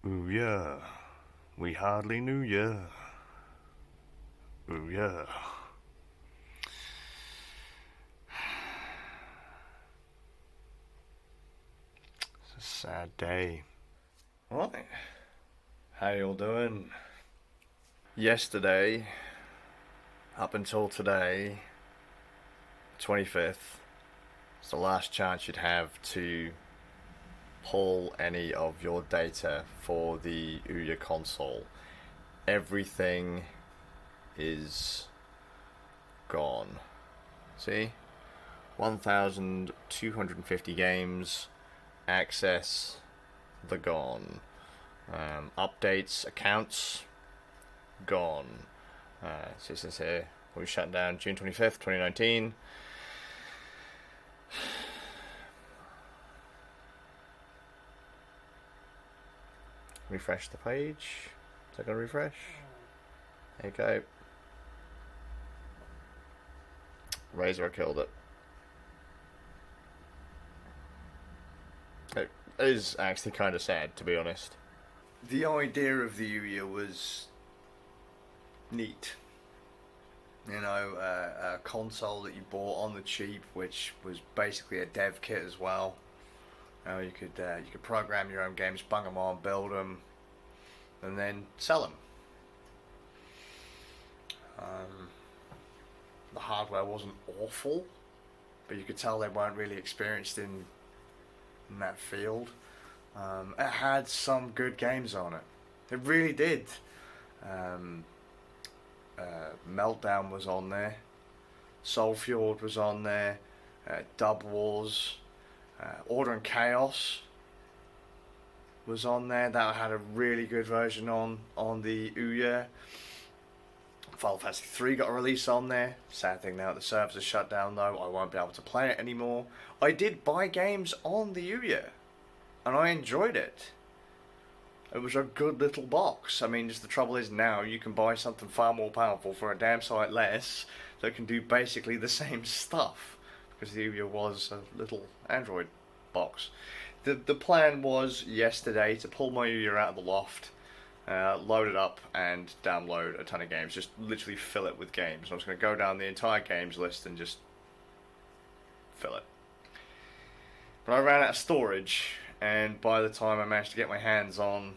Ooh yeah, we hardly knew ya. Ooh yeah. It's a sad day. Right. How you all doing? Yesterday, up until today, 25th, it's the last chance you'd have to pull any of your data for the Ouya console. Everything is gone. See? 1,250 games, access, the gone. Updates, accounts, gone. So it says here, we shut down June 25th, 2019. Refresh the page. Is that going to refresh? There you go. Razor killed it. It is actually kind of sad, to be honest. The idea of the Ouya was neat. You know, a console that you bought on the cheap, which was basically a dev kit as well. You could program your own games, bung them on, build them, and then sell them. The hardware wasn't awful, but you could tell they weren't really experienced in that field. It had some good games on it. It really did. Meltdown was on there. Soulfjord was on there. Dub Wars. Order and Chaos was on there. That had a really good version on the Ouya. Final Fantasy 3 got a release on there. Sad thing now, the servers are shut down though. I won't be able to play it anymore. I did buy games on the Ouya, and I enjoyed it. It was a good little box. I mean, just the trouble is now you can buy something far more powerful for a damn sight less that can do basically the same stuff, because the Ouya was a little Android box. The plan was yesterday to pull my Ouya out of the loft, load it up and download a ton of games. Just literally fill it with games. I was going to go down the entire games list and just fill it. But I ran out of storage, and by the time I managed to get my hands on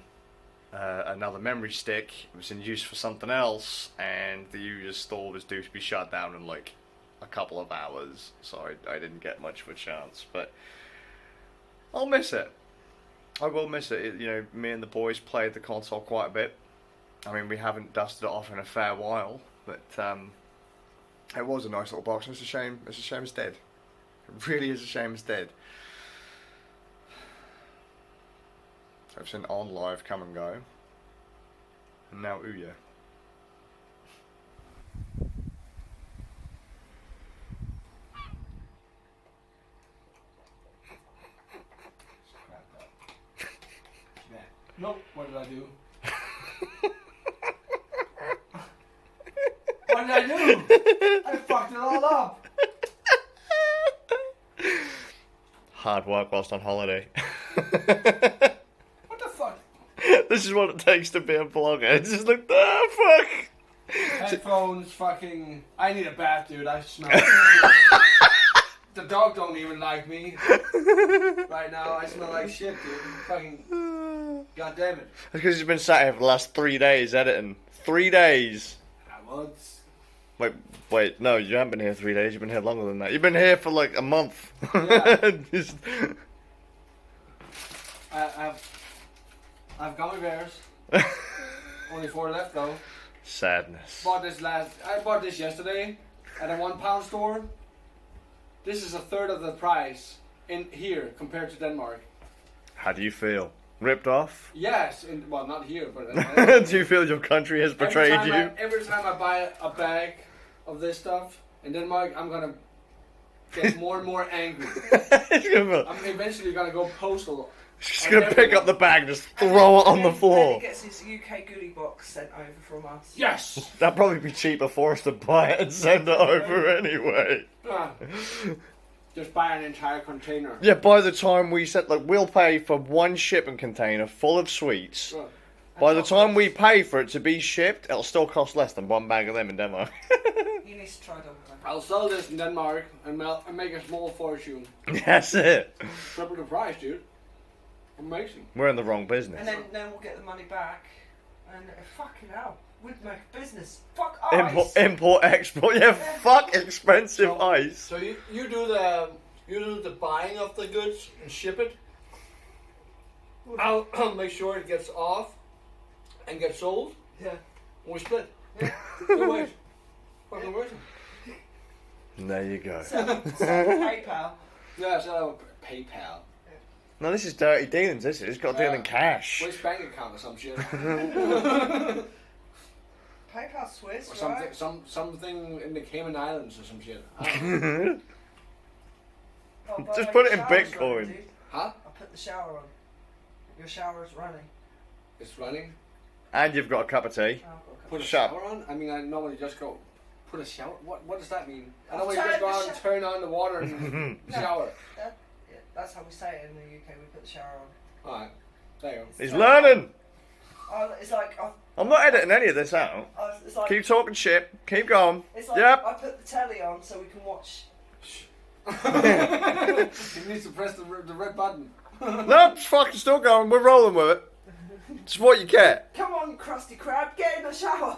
another memory stick, it was in use for something else, and the Ouya store was due to be shut down in like a couple of hours, so I didn't get much of a chance. But I'll miss it. I will miss it. You know, me and the boys played the console quite a bit. I mean, we haven't dusted it off in a fair while, but it was a nice little box. It's a shame. It's a shame it's dead. It really is a shame it's dead. I've seen On Live come and go, and now Ouya. Nope, what did I do? What did I do? I fucked it all up. Hard work whilst on holiday. What the fuck? This is what it takes to be a blogger. It's just like, fuck. Headphones, fucking... I need a bath, dude. I smell The dog don't even like me. Right now, I smell like shit, dude. Fucking... God damn it. That's because you've been sat here for the last 3 days editing. 3 days. I was... Wait, no, you haven't been here 3 days. You've been here longer than that. You've been here for like a month. Yeah. Just... I've gummy bears. Only 4 left though. Sadness. I bought this yesterday at a £1 store. This is a third of the price in here compared to Denmark. How do you feel? Ripped off? Yes, well, not here, but... Do you feel your country has betrayed you? Every time I buy a bag of this stuff in Denmark, I'm gonna get more and more angry. I'm eventually gonna go postal. She's gonna pick up the bag and just throw it on the floor. Then he gets his UK goodie box sent over from us. Yes! That'd probably be cheaper for us to buy it and send it over anyway. Just buy an entire container. Yeah, by the time we set, like, we'll pay for one shipping container full of sweets. Well, By the time we pay for it to be shipped, it'll still cost less than one bag of them in Denmark. You need to try double time. I'll sell this in Denmark and make a small fortune. That's it. Triple the price, dude. Amazing. We're in the wrong business. And then we'll get the money back. And fucking hell, we'd make a business. Fuck ice. Import, export. Yeah, fuck expensive ice. So you do the buying of the goods and ship it. I'll make sure it gets off and gets sold. Yeah. And we split. 2 ways. Fucking worth it. There you go. Send PayPal. Yeah, so PayPal. No, this is dirty dealings. This is. It's got to deal in cash. Which bank account or some shit? PayPal Swiss, Or something, right? something in the Cayman Islands or some shit. Oh, by Just the put way, it in the shower's Bitcoin. running, dude. Huh? I put the shower on. Your shower's running. It's running. And you've got a cup of tea. Oh, I've got a couple. Put a Shut up. shower on? I mean, I normally just go put a shower. What does that mean? I I'll normally just turn go the out and turn on the water and No. shower. Yeah, that's how we say it in the UK. We put the shower on. Alright, there you go. He's learning. Oh, it's like I'm not editing any of this out. it's like Keep talking shit. Keep going. it's like Yep. I put the telly on so we can watch. He needs to press the red button. No, it's fucking still going. We're rolling with it. It's what you get. Come on, Krusty Krab, get in the shower.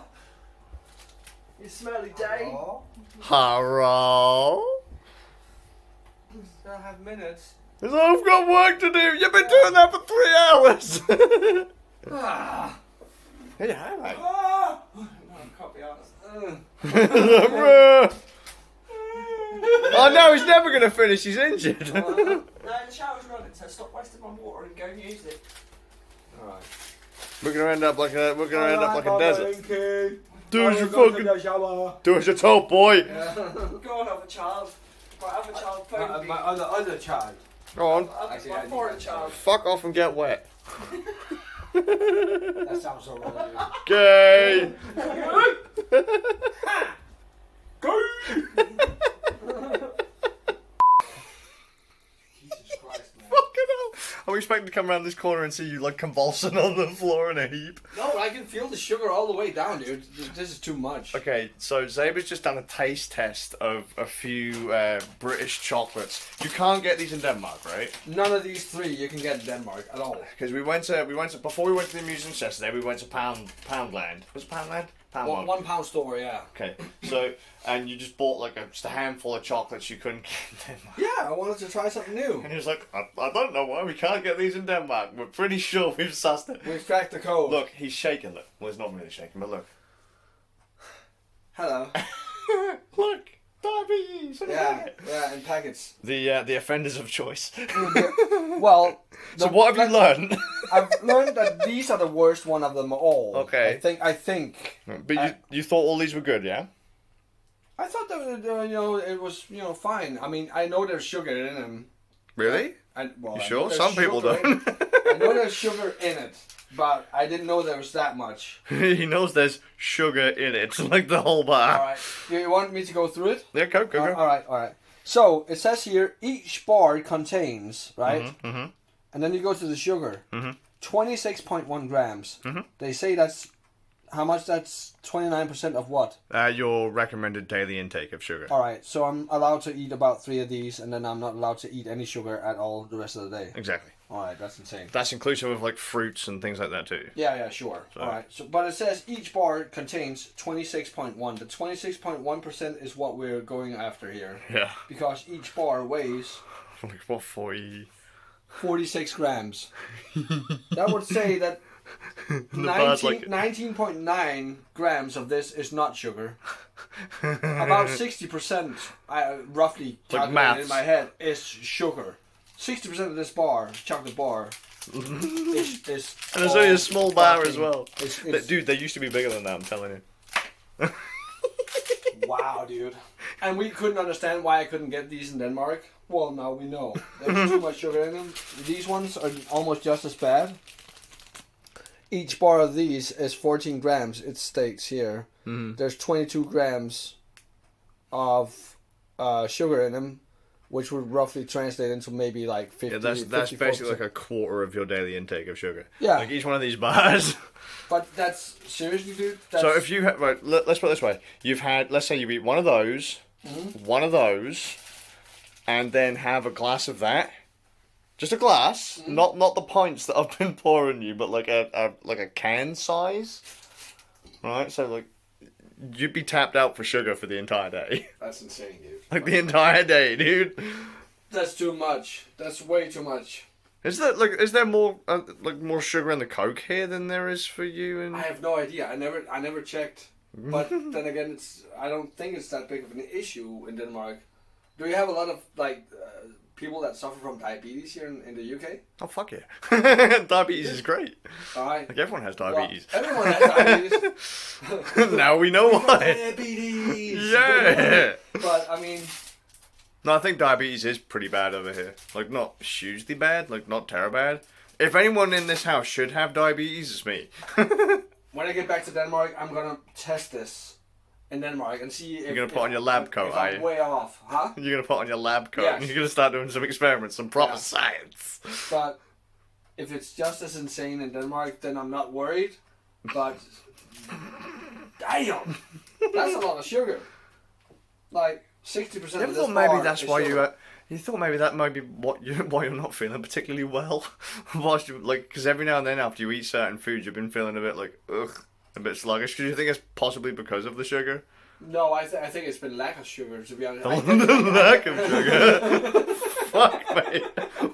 You smelly day. Hello. Still have minutes. I've got work to do. You've been doing that for 3 hours. Ah. Yeah, mate. Ah! No, I can't be honest. Oh no, he's never going to finish. He's injured. No, the shower's running, so stop wasting my water and go and use it. Alright. We're going to end up like a desert. Do as you Go to fucking the shower. do as you're told, boy. Go on, other child. My other child phoned me. My other child. Go on. Actually, My I foreign need child. Fuck off and get wet. That sounds so wrong. Gay. Jesus Christ, man. Fucking hell. I'm expecting to come around this corner and see you like convulsing on the floor in a heap. No, I can feel the sugar all the way down, dude. This is too much. Okay, so Zaber's just done a taste test of a few British chocolates. You can't get these in Denmark, right? None of these three you can get in Denmark at all. Because we went to before we went to the amusements yesterday. We went to Poundland. Was it Poundland? Poundland. One pound store, yeah. Okay, so and you just bought like just a handful of chocolates you couldn't get in Denmark. Yeah, I wanted to try something new. And he was like, I don't know why we can't get these in Denmark. We're pretty sure we've sussed it. We've cracked the code. Look, he's shaking. Look, well, he's not really shaking, but look. Hello. Look, diabetes. Yeah, in packets. The offenders of choice. Well, So what have you learned? I've learned that these are the worst one of them all. Okay. I think. But you thought all these were good, yeah? I thought that it was fine. I mean, I know there's sugar in them. Really? I know sure? there's Some people sugar don't. I know there's sugar in it, but I didn't know there was that much. He knows there's sugar in it, like the whole bar. All right. You want me to go through it? Yeah, go. All right. So it says here each bar contains, right? Mm-hmm. And then you go to the sugar. 26.1 grams. They say that's how much? That's 29% of what? Your recommended daily intake of sugar. All right. So I'm allowed to eat about 3 of these, and then I'm not allowed to eat any sugar at all the rest of the day. Exactly. All right. That's insane. That's inclusive of like fruits and things like that too. Yeah, sure. So- All right. So, but it says each bar contains 26.1. The 26.1% is what we're going after here, Yeah. because each bar weighs Like what 40? 46 grams. That would say that The bar's like 19.9 grams of this is not sugar. About 60%, roughly Like calculated maths. in my head, is sugar. 60% of this bar, chocolate bar, is and there's only a small bar as fucking- well. It's, Dude, they used to be bigger than that, I'm telling you. wow, dude. And we couldn't understand why I couldn't get these in Denmark. Well, now we know. There's too much sugar in them. These ones are almost just as bad. Each bar of these is 14 grams, it states here. There's 22 grams of sugar in them. which would roughly translate into maybe like 50. Yeah, that's 54%. basically like a quarter of your daily intake of sugar. Yeah. Like each one of these bars. But that's seriously, dude. That's, So if you right, let's put it this way: you've had, let's say you eat one of those, and then have a glass of that. Just a glass, not the pints that I've been pouring you, but like a can size. Right, so like you'd be tapped out for sugar for the entire day. That's insane, dude. Like the entire day, dude. That's too much. That's way too much. Is there more more sugar in the Coke here than there is for you? I have no idea. I never checked. But then again, I don't think it's that big of an issue in Denmark. Do you have a lot of people that suffer from diabetes here in the UK? Oh fuck yeah! Diabetes is great. Alright. Like everyone has diabetes. Well, everyone has diabetes. Now we know why. Diabetes. Yeah. But I mean, No, I think diabetes is pretty bad over here. Like not hugely bad, like not terrible bad. If anyone in this house should have diabetes, it's me. when I get back to Denmark, I'm gonna test this in Denmark and see if You're gonna put on your lab coat, if are I'm you? way off, huh? You're gonna put on your lab coat Yes. and you're gonna start doing some experiments, some proper Yeah. science. But if it's just as insane in Denmark, then I'm not worried. But damn, that's a lot of sugar. Like 60% You of ever this thought maybe bar that's is why sugar. you thought maybe that might be why you're not feeling particularly well, whilst you like because every now and then after you eat certain foods you've been feeling a bit like a bit sluggish. Do you think it's possibly because of the sugar? No, I think it's been lack of sugar, to be honest. The lack of sugar. Fuck, mate.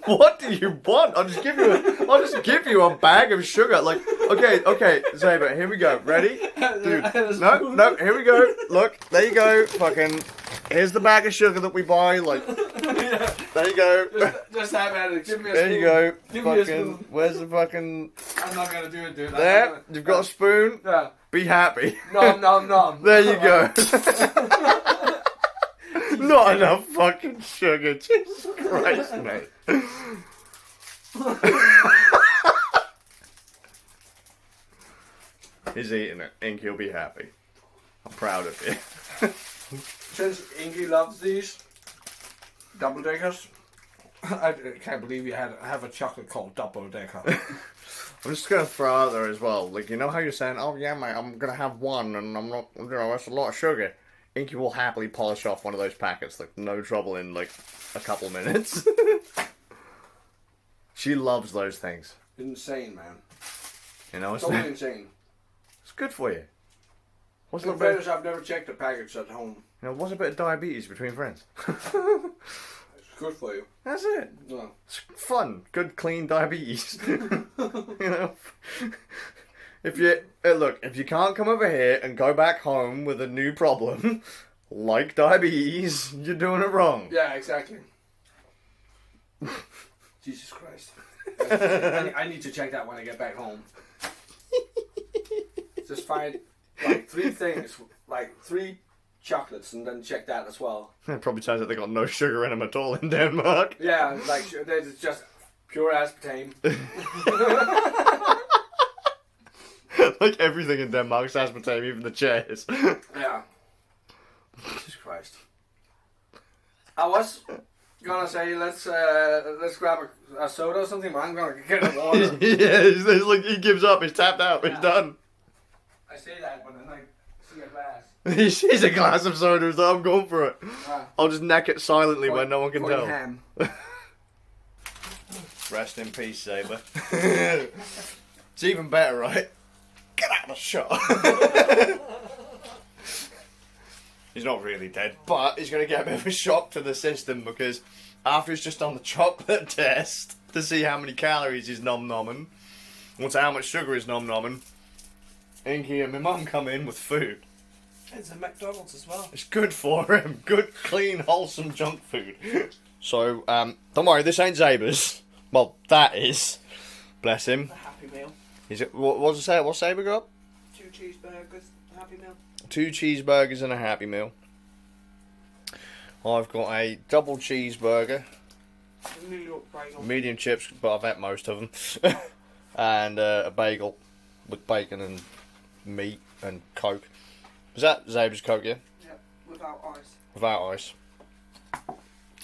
What do you want? I'll just give you a bag of sugar. Like, okay, Zaber, here we go. Ready? Dude, no, here we go. Look, there you go. Fucking, here's the bag of sugar that we buy. Like, there you go. Just have at it. Give me a There spoon. you go. Give me a Fucking, spoon. where's the fucking... I'm not gonna do it, dude. There, you've got a spoon. Yeah. Be happy. Nom. There you go. Not enough fucking sugar. Jesus Christ, mate. He's eating it. Inky will be happy. I'm proud of you. Since Inky loves these double deckers, I can't believe you have a chocolate called double decker. I'm just gonna throw out there as well. Like, you know how you're saying, oh yeah, mate, I'm gonna have one, and I'm not, you know, that's a lot of sugar. Inky will happily polish off one of those packets, like, no trouble in, like, a couple minutes. She loves those things. Insane, man. You know, it's, Totally insane. it's good for you. What's a In little bit, fairness, I've never checked the package at home. you know, what's a bit of diabetes between friends? It's good for you. That's it. No. It's fun. Good, clean diabetes. You know? If you, look, if you can't come over here and go back home with a new problem, like diabetes, you're doing it wrong. Yeah, exactly. Jesus Christ. I need to check that when I get back home. Just find like 3 things, like 3 chocolates, and then check that as well. It probably turns out they got no sugar in them at all in Denmark. Yeah, like it's just pure aspartame. Like everything in Denmark's aspartame, even the chairs. Yeah. Jesus Christ. I was gonna say let's grab a soda or something, but I'm gonna get a water. Yeah, it's like he gives up, he's tapped out, he's done. I say that, but then I see a glass. He sees a glass of soda, so I'm going for it. Ah. I'll just neck it silently where no one can Going tell. ham. Rest in peace, Saber. It's even better, right? Get out of the shot. He's not really dead, but he's going to get a bit of a shock to the system because after he's just done the chocolate test to see how many calories he's nom-nomming, or to how much sugar he's nom-nomming, Inky and my mum come in with food. It's a McDonald's as well. It's good for him. Good, clean, wholesome junk food. So, don't worry, this ain't Zaber's. Well, that is. Bless him. A Happy Meal. Is it? What's it say? What's Saber got? 2 cheeseburgers, a Happy Meal. 2 cheeseburgers and a Happy Meal. I've got a double cheeseburger, New York bagel. medium chips, but I've had most of them, and a bagel with bacon and meat and Coke. Is that Zaber's Coke? Yeah, Yep, without ice. without ice.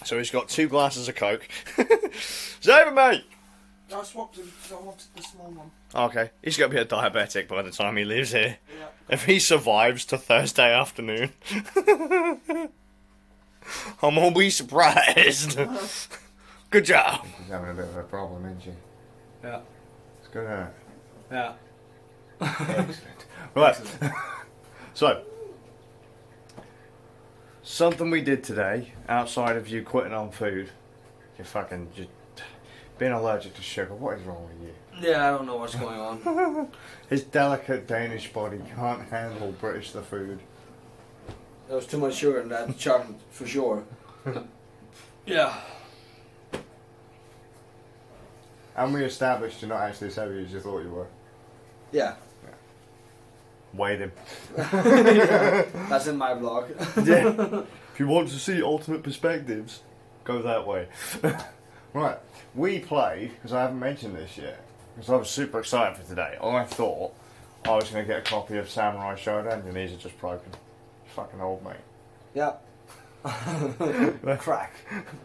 So he's got 2 glasses of Coke. Save mate! I swapped him because I wanted the small one. Okay, he's going to be a diabetic by the time he leaves here. Yeah. If he survives to Thursday afternoon, I'm always surprised. Good job. She's having a bit of a problem, isn't she? Yeah. It's good, isn't it? Yeah. Excellent. Right. So, something we did today, outside of you quitting on food, you fucking just being allergic to sugar. What is wrong with you? Yeah, I don't know what's going on. His delicate Danish body can't handle British the food. There was too much sugar in that chocolate, for sure. Yeah. And we established you're not actually as heavy as you thought you were. Yeah. Weighed him. That's in my blog. Yeah. If you want to see ultimate perspectives, go that way. Right, we played, because I haven't mentioned this yet, because I was super excited for today. I thought I was going to get a copy of Samurai Shodown, and these are just broken. Fucking old, mate. Yeah. Crack.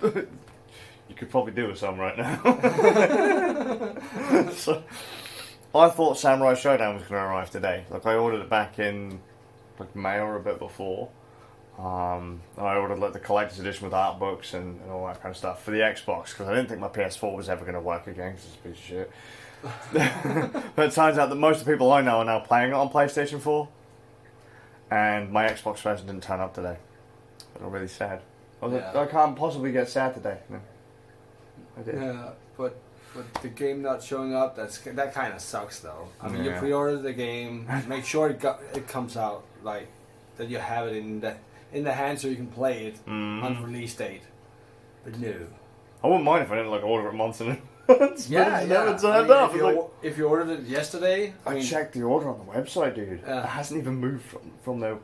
You could probably do with some right now. So, I thought Samurai Shodown was going to arrive today. Like, I ordered it back in like May or a bit before. I ordered like the collector's edition with art books and all that kind of stuff for the Xbox because I didn't think my PS4 was ever going to work again because it's a piece of shit. But it turns out that most of the people I know are now playing it on PlayStation 4, and my Xbox version didn't turn up today. I'm really sad. I was like, I can't possibly get sad today. No. I did. Yeah, but the game not showing up, that kind of sucks though. I mean, you Yeah. pre-order the game, make sure it comes out like that you have it in the hand so you can play it on release date. But no. I wouldn't mind if I didn't like order it months in advance. Yeah, It's yeah. never turned I up. mean, It's like, if you ordered it yesterday, I checked the order on the website, dude. Yeah. It hasn't even moved from their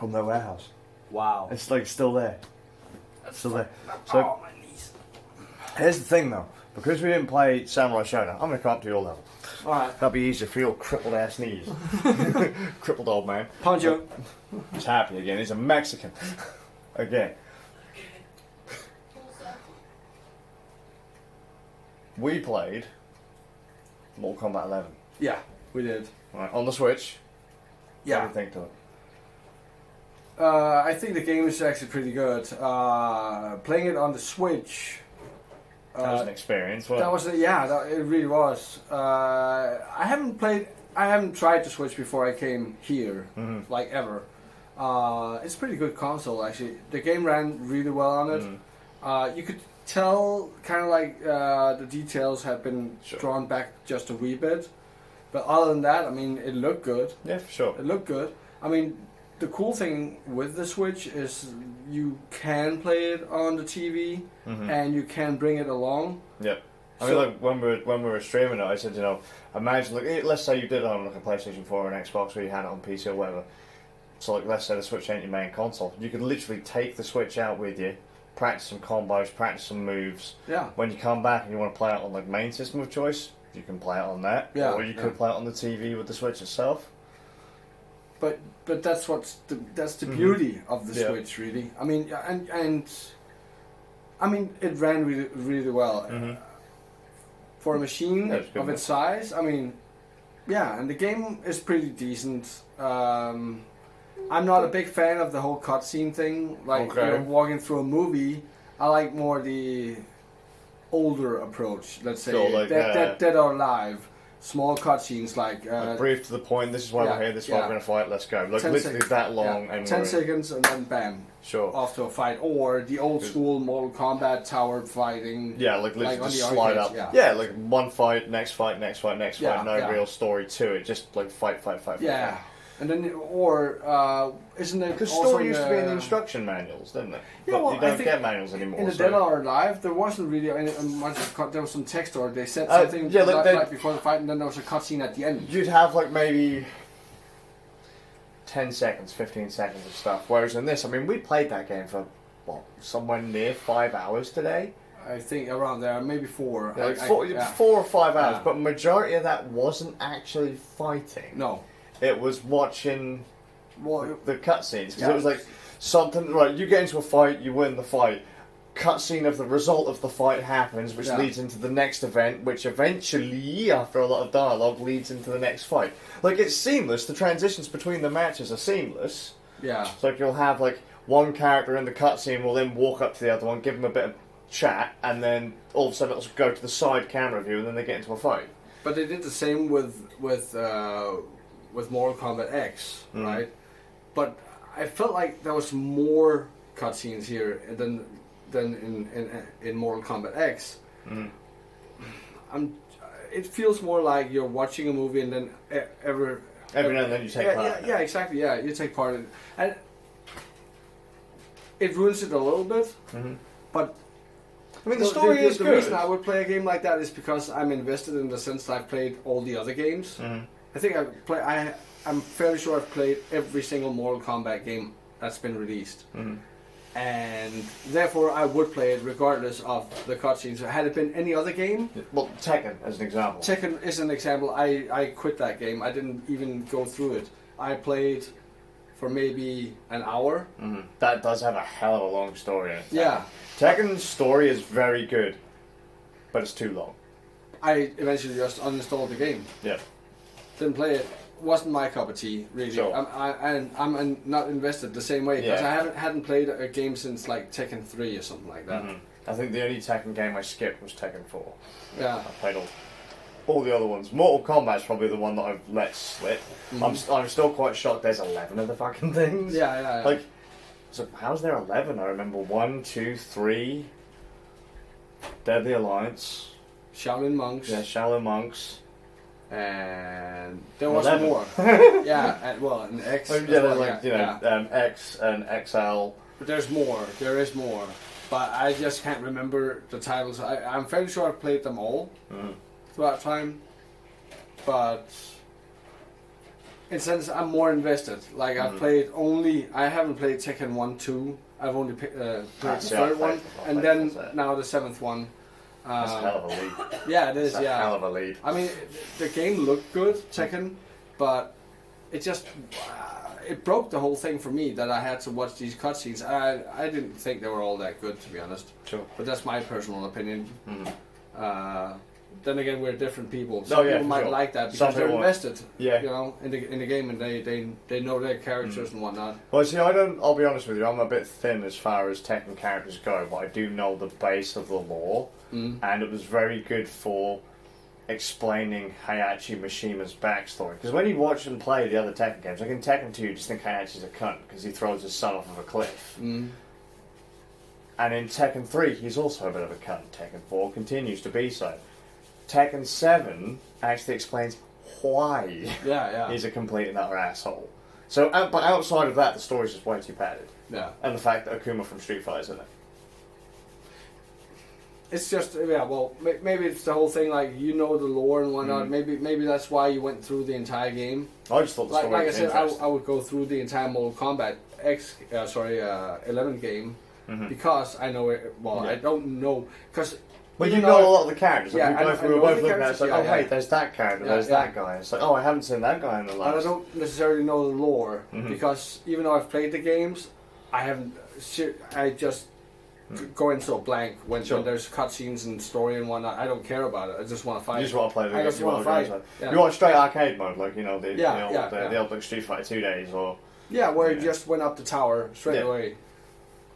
warehouse. Wow. It's like still there. That's Still there. fucking- So oh, my knees. here's the thing though, because we didn't play Samurai Shodown, I'm gonna come up to your level. All right. That'll be easier for your crippled ass knees. Crippled old man. Poncho. He's happy again. He's a Mexican. Again. We played Mortal Kombat 11. Yeah, we did. Right, on the Switch. Yeah. What do you think to it? I think the game is actually pretty good. Playing it on the Switch. That was an experience. That was it really was. I haven't tried the Switch before I came here, like ever. It's a pretty good console actually. The game ran really well on it. You could tell kind of like the details had been drawn back just a wee bit, but other than that, I mean, it looked good. Yeah, for sure. It looked good. I mean, the cool thing with the Switch is you can play it on the TV and you can bring it along. Yep. I mean, like when we were streaming it, I said, imagine like let's say you did it on like a PlayStation 4 or an Xbox, or you had it on PC or whatever. So like let's say the Switch ain't your main console, you could literally take the Switch out with you, practice some combos, practice some moves. Yeah. When you come back and you want to play it on like main system of choice, you can play it on that. Yeah. Or you could play it on the TV with the Switch itself. But that's the beauty of the Switch, really. I mean, and I mean, it ran really really well for a machine of its size. I mean, yeah, and the game is pretty decent. I'm not a big fan of the whole cutscene thing, like walking through a movie. I like more the older approach. Let's say Sure, like, Dead or Alive. Small cutscenes like brief to the point. This is why we're here. This is why we're going to fight. Let's go. Like literally that long. Yeah. And 10 seconds and then bam. Sure. Off to a fight, or the old school Mortal Kombat tower fighting. Yeah, like literally on just the slide arcades, up. Yeah, like one fight, next fight, next fight, next Yeah, fight. No yeah. real story to it. Just like fight. Yeah, Fight. and then isn't it? Because also story used to be in the instruction manuals, didn't it? Yeah, But well, you I don't think get manuals anymore. In the so- Dead or Alive, there wasn't really any much. There was some text, or they said something yeah, like like before the fight, and then there was a cutscene at the end. You'd have like maybe 10 seconds, 15 seconds of stuff. Whereas in this, I mean, we played that game for what, somewhere near 5 hours today. I think around there, maybe 4. Yeah, like 4 or 5 hours, Yeah. but majority of that wasn't actually fighting. No. It was watching Well, the cutscenes, because Yeah. it was like something, right, you get into a fight, you win the fight, cutscene of the result of the fight happens, which Yeah. leads into the next event, which eventually, after a lot of dialogue, leads into the next fight. Like, it's seamless. The transitions between the matches are seamless. Yeah. So like, you'll have like one character in the cutscene will then walk up to the other one, give them a bit of chat, and then all of a sudden it'll go to the side camera view, and then they get into a fight. But they did the same with Mortal Kombat X, right? But I felt like there was more cutscenes here than in Mortal Kombat X. It feels more like you're watching a movie and then every now and then you take part. Yeah, exactly. Yeah, you take part in it, and it ruins it a little bit. But I mean, the story is the good. reason I would play a game like that is because I'm invested in the sense that I've played all the other games. I think I'm fairly sure I've played every single Mortal Kombat game that's been released. And therefore I would play it regardless of the cutscenes. Had it been any other game... Well, Tekken, as an example. Tekken is an example. I quit that game. I didn't even go through it. I played for maybe an hour. That does have a hell of a long story in it. Yeah. Tekken's story is very good, but it's too long. I eventually just uninstalled the game. Yeah. Didn't play it. Wasn't my cup of tea, really. Sure. I'm not invested the same way because Yeah. I hadn't played a game since like Tekken 3 or something like that. I think the only Tekken game I skipped was Tekken 4. Yeah. I played all the other ones. Mortal Kombat's probably the one that I've let slip. I'm still quite shocked there's 11 of the fucking things. Yeah. Like, so how's there 11? I remember 1, 2, 3, Deadly Alliance. Shaolin Monks. Yeah, Shaolin Monks. And there was 11. more. Yeah, and, well, an X. Yeah, as there's well, like, yeah. X and XL. But there's more. There is more. But I just can't remember the titles. I'm fairly sure I've played them all throughout time. But in a sense, I'm more invested. Like, I haven't played Tekken 1, 2. I've only played the third one. And then now the 7th one. That's a hell of a lead. Yeah, it is, That's a hell of a lead. I mean, the game looked good, Tekken, but it just it broke the whole thing for me that I had to watch these cutscenes. I didn't think they were all that good, to be honest. Sure. But that's my personal opinion. Then again, we're different people. No, Some yeah, people for might sure. like that Some because they're people- invested, Yeah. you know, in the game and they know their characters and whatnot. Well, see, I'll be honest with you, I'm a bit thin as far as Tekken characters go, but I do know the base of the lore, and it was very good for explaining Hayachi Mishima's backstory. Because when you watch and play the other Tekken games, like in Tekken 2, you just think Hayachi's a cunt because he throws his son off of a cliff. And in Tekken 3, he's also a bit of a cunt. Tekken 4 continues to be so. Tekken 7 actually explains why Yeah. he's a complete and utter asshole. So, but outside of that, the story's just way too padded. Yeah. And the fact that Akuma from Street Fighter's in it. It's just, yeah, well, maybe it's the whole thing, like, you know the lore and whatnot. Maybe that's why you went through the entire game. I just thought the story Like I was said, interesting. I would go through the entire Mortal Kombat 11 game because I know it. Well, Yeah. I don't know because. Well, you know a lot of the characters. Like, Yeah, we were I know both the looking at it, it's like, characters, oh yeah, wait, yeah. there's that character, Yeah, there's yeah. that guy. It's like, oh, I haven't seen that guy in the And last. I don't necessarily know the lore because even though I've played the games, I haven't. I just go in so blank when there's cutscenes and story and whatnot. I don't care about it. I just want to fight. You just want to play the I game. just want to fight. Yeah. You want straight arcade mode, like, you know, the Yeah, old like Street Fighter 2 days, or Yeah, where Yeah. you just went up the tower straight Yeah. away,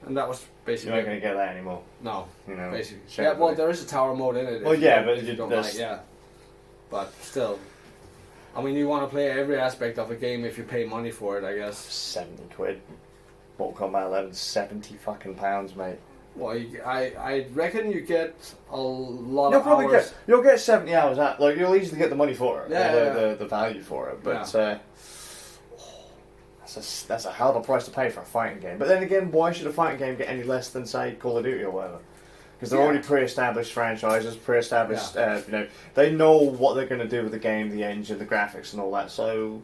and that was you're basically not going to get that anymore. no. You know, Basically. Sure. Yeah, well, there is a tower mode in it. Well, if you yeah, don't- but if you don't there's- like, yeah. But still, I mean, you want to play every aspect of a game if you pay money for it, I guess. 70 quid. Mortal Kombat 11, 70 fucking pounds, mate. Well, I reckon you get a lot of hours. You'll get 70 hours out. Like, you'll easily get the money for it. Yeah, or yeah. the value for it. But that's a hell of a price to pay for a fighting game. But then again, why should a fighting game get any less than, say, Call of Duty or whatever? Because they're Yeah. already pre-established franchises, pre-established. You know, they know what they're going to do with the game, the engine, the graphics, and all that. So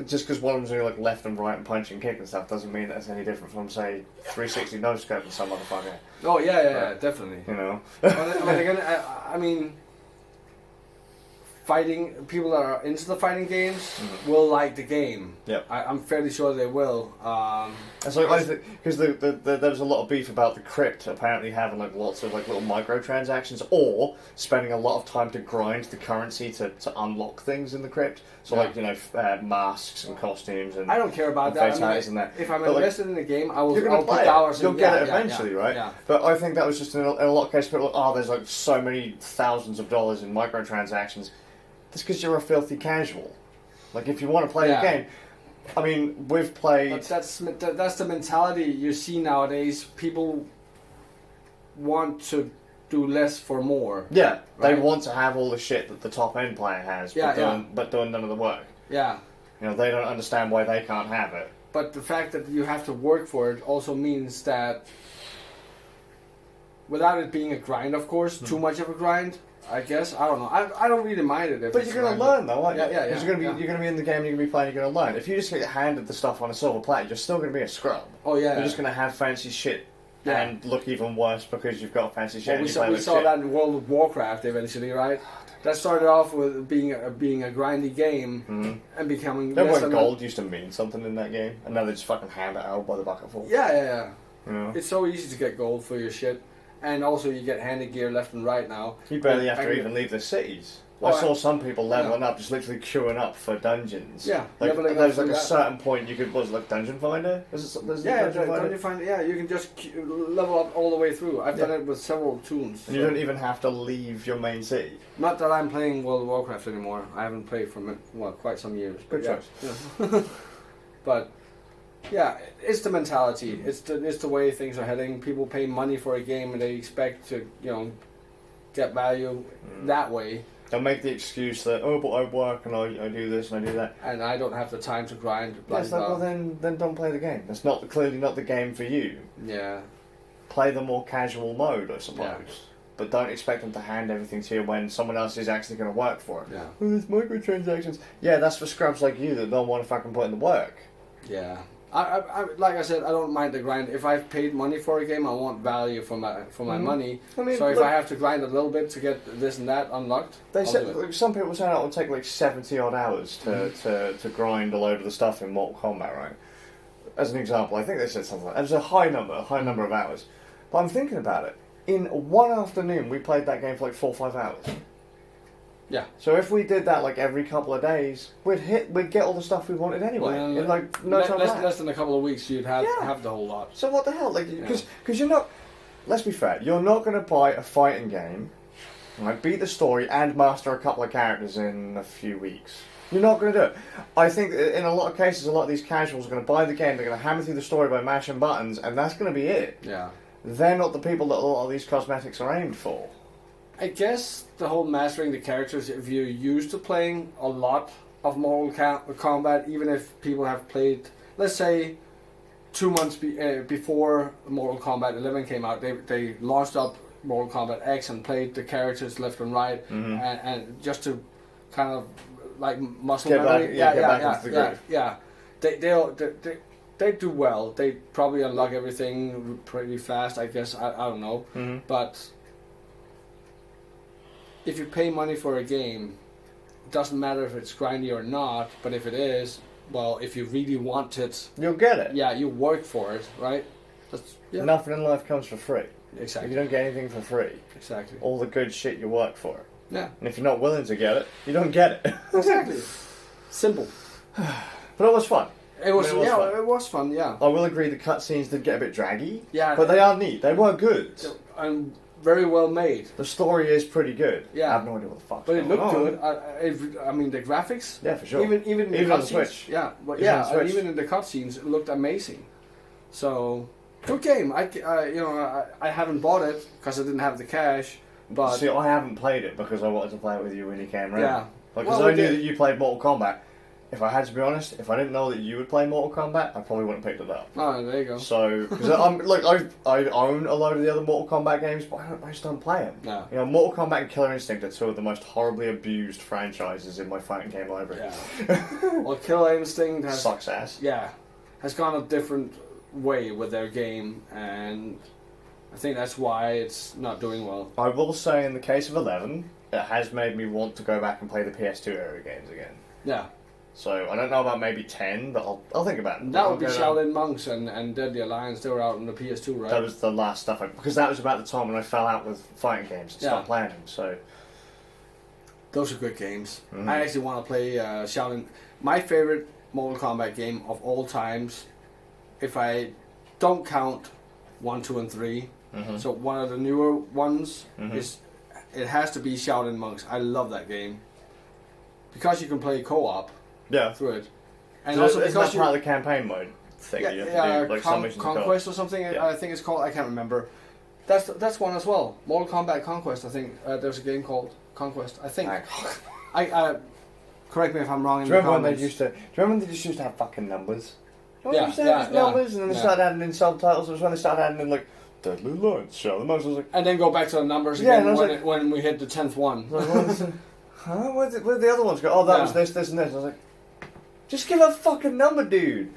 just because one of them's doing like left and right and punch and kick and stuff doesn't mean that's any different from, say, 360 no scope and some motherfucker. Oh yeah, definitely. You know. But again, I mean, fighting people that are into the fighting games will like the game. Yep. I'm fairly sure they will. And so because there was a lot of beef about the crypt apparently having like lots of like little microtransactions or spending a lot of time to grind the currency to unlock things in the crypt. So like masks and costumes and I don't care about that. And that. If I'm But, invested in the game, I will. You're gonna I'll play put dollars. it. You'll get it eventually, right? Yeah. But I think that was just in a lot of cases. People are like, there's like so many thousands of dollars in microtransactions. That's because you're a filthy casual. Like if you want to play the game, I mean, we've played. But that's the mentality you see nowadays. People want to do less for more. Yeah, right? they want to have all the shit that the top end player has, but doing none of the work. Yeah. You know, they don't understand why they can't have it. But the fact that you have to work for it also means that, without it being a grind, of course, too much of a grind, I guess. I don't know. I don't really mind it. But you're going to learn, though, aren't you? Yeah. You're going to be in the game. You're going to be playing. You're going to learn. If you just get handed the stuff on a silver platter, you're still going to be a scrub. Oh yeah. You're just going to have fancy shit and look even worse because you've got fancy shit. Well, we saw that in World of Warcraft eventually, right? That started off with being a grindy game and becoming. Remember when gold used to mean something in that game, and now they just fucking hand it out by the bucketful. Yeah. You know? It's so easy to get gold for your shit, and also you get handed gear left and right now. You barely have to even leave the cities. I saw some people leveling up, just literally queuing up for dungeons. Yeah, like, there's like a certain point you could, was it like Dungeon Finder? Dungeon Finder. Yeah, you can just level up all the way through. I've done it with several tunes. And you don't even have to leave your main city. Not that I'm playing World of Warcraft anymore. I haven't played for quite some years. Good choice. Yeah. But yeah, it's the mentality. It's the way things are heading. People pay money for a game and they expect to get value that way. They'll make the excuse that, but I work and I do this and I do that. And I don't have the time to grind. Yes, well then don't play the game. That's clearly not the game for you. Yeah. Play the more casual mode, I suppose. Yeah. But don't expect them to hand everything to you when someone else is actually going to work for it. Yeah. Oh, there's microtransactions. Yeah, that's for scrubs like you that don't want to fucking put in the work. Yeah. I like I said, I don't mind the grind. If I've paid money for a game, I want value for my money. I mean, so if I have to grind a little bit to get this and that unlocked, they said like, some people say it would take like 70 odd hours to grind a load of the stuff in Mortal Kombat, right? As an example, I think they said something like that. It was a high number of hours. But I'm thinking about it. In one afternoon, we played that game for like 4 or 5 hours. Yeah. So if we did that like every couple of days, we'd get all the stuff we wanted anyway. Well, in like no time. Less than a couple of weeks, you'd have the whole lot. So what the hell? Like, because you're not. Let's be fair. You're not going to buy a fighting game, right? Beat the story and master a couple of characters in a few weeks. You're not going to do it. I think in a lot of cases, a lot of these casuals are going to buy the game. They're going to hammer through the story by mashing buttons, and that's going to be it. Yeah. They're not the people that a lot of these cosmetics are aimed for. I guess the whole mastering the characters, if you're used to playing a lot of Mortal Kombat, even if people have played, let's say, 2 months before Mortal Kombat 11 came out, they launched up Mortal Kombat X and played the characters left and right, and just to kind of like muscle memory. Get back into the groove. Yeah. They do well. They probably unlock everything pretty fast, I guess. I don't know. But if you pay money for a game, it doesn't matter if it's grindy or not, but if it is, well, if you really want it, you'll get it. Yeah, you work for it, right? Nothing in life comes for free. Exactly. You don't get anything for free. Exactly. All the good shit you work for. Yeah. And if you're not willing to get it, you don't get it. Exactly. Simple. But it was fun. It was fun, yeah. I will agree the cutscenes did get a bit draggy. Yeah. But they are neat. They were good. And very well made. The story is pretty good. Yeah. I have no idea what the fuck's But it going looked on. good. I mean, the graphics. Yeah, for sure. Even in the on the cutscenes. Switch. Yeah, but Even on the Switch. even in the cutscenes, it looked amazing. So, good game. I haven't bought it because I didn't have the cash. But see, I haven't played it because I wanted to play it with you when you came round. Yeah. Because I knew that you played Mortal Kombat. If I had to be honest, if I didn't know that you would play Mortal Kombat, I probably wouldn't have picked it up. Oh, there you go. So, because I own a load of the other Mortal Kombat games, but I just don't play them. No. You know, Mortal Kombat and Killer Instinct are two of the most horribly abused franchises in my fighting game library. Yeah. Well, Killer Instinct sucks ass. Yeah, has gone a different way with their game, and I think that's why it's not doing well. I will say, in the case of 11, it has made me want to go back and play the PS2 era games again. Yeah. So I don't know about maybe 10, but I'll think about it. That would be I'll go down. Shaolin Monks and Deadly Alliance. They were out on the PS2, right? That was the last stuff because that was about the time when I fell out with fighting games and stopped playing them. So those are good games. Mhm. I actually want to play Shaolin. My favorite Mortal Kombat game of all times, if I don't count 1, 2, and 3. Mhm. So one of the newer ones Mhm. is. It has to be Shaolin Monks. I love that game because you can play co-op yeah, through it, and so also isn't because that you part of the campaign mode thing. You have to do, like some missions and Conquest or something. Yeah. I think it's called. I can't remember. That's one as well. Mortal Kombat Conquest. I think there's a game called Conquest. I think. I correct me if I'm wrong. Do you remember when they used to? Do you remember when they just used to have fucking numbers? Do you remember Yeah, they used to have yeah, numbers, and then they yeah. started adding in subtitles. It was when they started adding in like Deadly Alliance, Shaolin Monks. I was like, And then go back to the numbers Yeah, again and I was when we hit the 10th one. huh? Where'd the other ones go? Oh, that was this, and this. I was like, just give a fucking number, dude.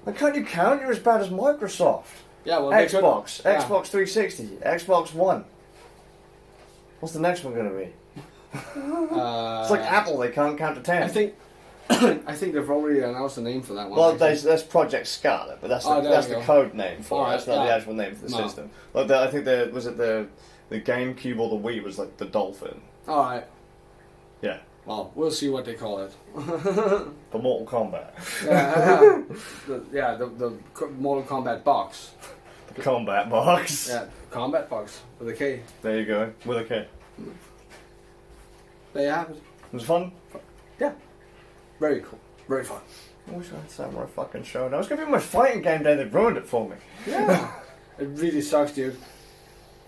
Like, can't you count? You're as bad as Microsoft. Yeah, well, they could- Xbox, yeah. Xbox 360, Xbox One. What's the next one going to be? It's like Apple, they can't count to 10. I think I think they've already announced the name for that one. Well, actually. that's Project Scarlet, but that's Oh, the, there that's you the go. code name for it. Alright, That's not the yeah. actual name for the No. system. Like I think the GameCube or the Wii was like the Dolphin. All right. Yeah, Well, we'll see what they call it. for Mortal Kombat. The Mortal Kombat box. The combat box. Yeah, combat box with a K. There you go, with a K. There you have it. It was fun. Yeah. Very cool. Very fun. I wish I had Samurai fucking show. That was gonna be my fighting game day. They ruined it for me. Yeah. It really sucks, dude.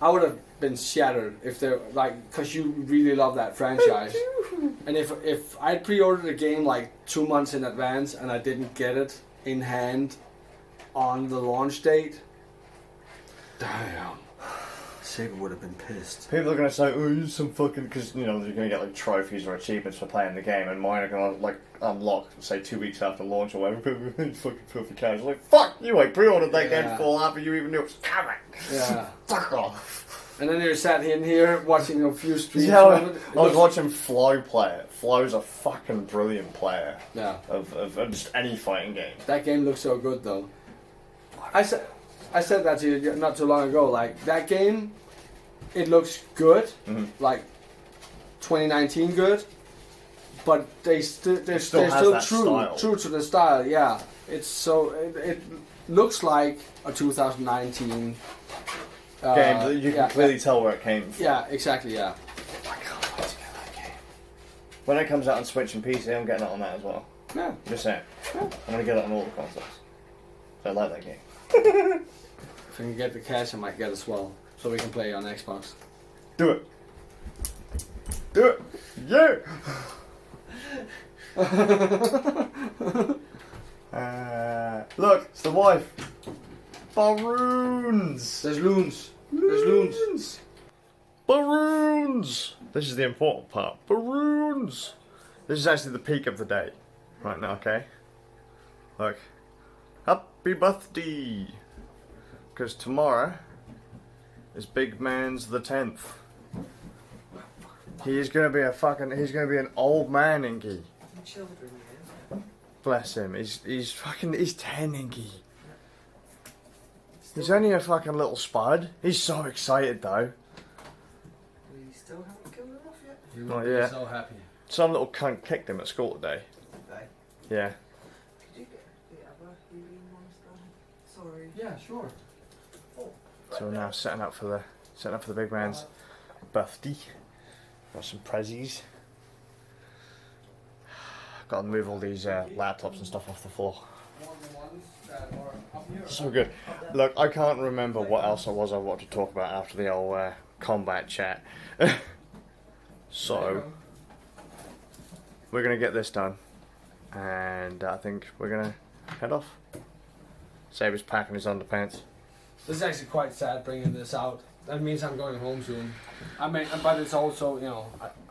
I would have been shattered if they're like, because you really love that franchise. And if I'd pre-ordered a game like 2 months in advance and I didn't get it in hand on the launch date, damn. Saber would have been pissed. People are gonna say, "Oh, use some fucking," because you know you're gonna get like trophies or achievements for playing the game, and mine are gonna like unlock, say 2 weeks after launch or whatever. It's fucking perfect casual. Like, fuck you! I pre-ordered that game Yeah. before after you even knew it was coming. Yeah. Fuck off. And then you're sat in here watching a few streams. Yeah, of it. I was watching Flo play it. Flo's a fucking brilliant player Yeah. of just any fighting game. That game looks so good though. I said that to you not too long ago. Like that game, it looks good, Mhm. like 2019 good, but they're still still has that true style. true to the style. Yeah, it's so it looks like a 2019 Game that you can yeah, clearly tell where it came from. Yeah, exactly. Yeah. I can't wait to get that game. When it comes out on Switch and PC, I'm getting it on that as well. Yeah. Just saying. I'm gonna get it on all the consoles. So I like that game. If I can get the cash, I might get as well, so we can play on Xbox. Do it. Do it. Yeah. Look, it's the wife. Balloons. There's loons. There's loons. Balloons. This is the important part. Balloons. This is actually the peak of the day right now. Okay. Look. Happy birthday. Because tomorrow is Big Man's the 10th. He's gonna be he's gonna be an old man, Inky. Children, yeah. Bless him. He's 10, Inky. He's only a fucking little spud. He's so excited though. We still haven't killed enough yet. You Oh, will be yeah. so happy. Some little cunt kicked him at school today. Okay. Yeah. Could you get the other healing monster? Sorry. Yeah, sure. So we're now setting up for the big man's birthday. Got some prezzies. Got to move all these laptops and stuff off the floor. So good. Look, I can't remember what else I wanted to talk about after the old combat chat. So we're gonna get this done, and I think we're gonna head off. Saber's packing his underpants. This is actually quite sad bringing this out. That means I'm going home soon. I mean, but it's also, you know,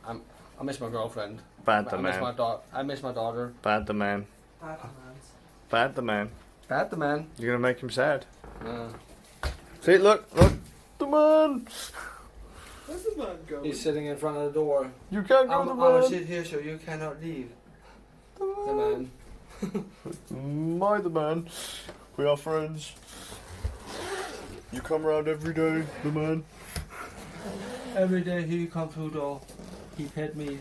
I miss my girlfriend. Bad the I miss man. I miss my daughter. Bad the man. Bad commands. Bad the man. Bad the man. You're gonna make him sad. Uh, See, look, the man. Where's the man going? He's sitting in front of the door. You can't go I'm the gonna man. sit here so you cannot leave. The man. My the man. We are friends. You come around every day, the man. Every day he come through the door. He pet me.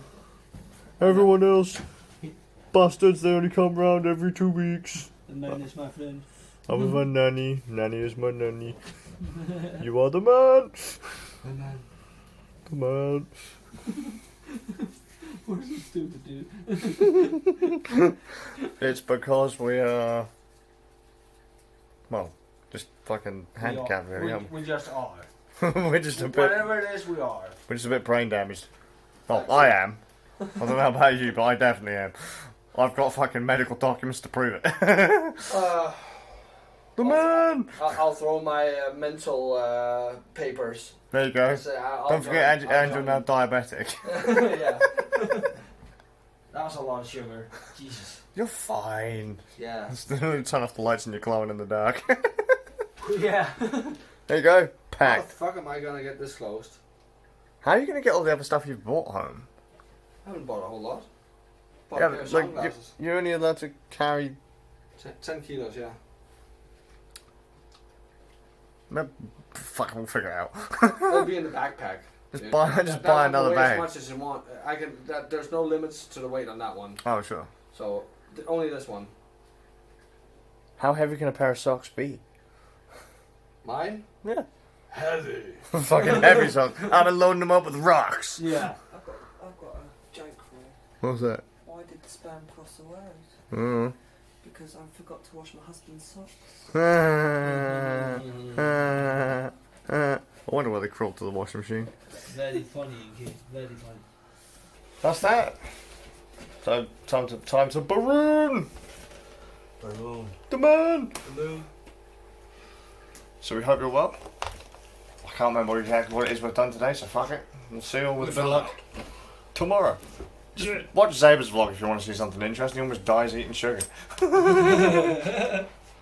Everyone else, bastards, they only come round every 2 weeks. The man is my friend. Other than Nanny. Nanny is my nanny. You are the man. The man. The man. What is this stupid dude? It's because we are, well, just fucking handicapped, really. aren't We just are. we? We're just a bit. Whatever it is, we are. We're just a bit brain damaged. Well, I am. I don't know about you, but I definitely am. I've got fucking medical documents to prove it. The man! I'll throw my mental papers. There you go. Don't forget, Andrew now diabetic. Yeah. That was a lot of sugar. Jesus. You're fine. Yeah. Turn off the lights and you're glowing in the dark. Yeah. There you go. How the Packed. fuck am I gonna get this closed? How are you going to get all the other stuff you've brought home? I haven't bought a whole lot. Bought Yeah, a pair of like, sunglasses. you're only allowed to carry... 10 kilos, yeah. No, fuck, we'll figure it out. It'll be in the backpack. Just dude. buy That another weigh bag. As much as you want. There's no limits to the weight on that one. Oh, sure. So only this one. How heavy can a pair of socks be? Mine? Yeah. Heavy. Fucking heavy socks. I've been loading them up with rocks. Yeah. I've got a joke for you. What's that? Why did the sperm cross the road? Mm. Because I forgot to wash my husband's socks. I wonder why they crawled to the washing machine. Very funny, kid. Very funny. That's that. So time to Baroon. Balloon. The man. Balloon. So we hope you're well. I can't remember exactly what it is we've done today, so fuck it. We'll see you all with a bit of luck tomorrow. Just watch Zaber's vlog if you want to see something interesting. He almost dies eating sugar.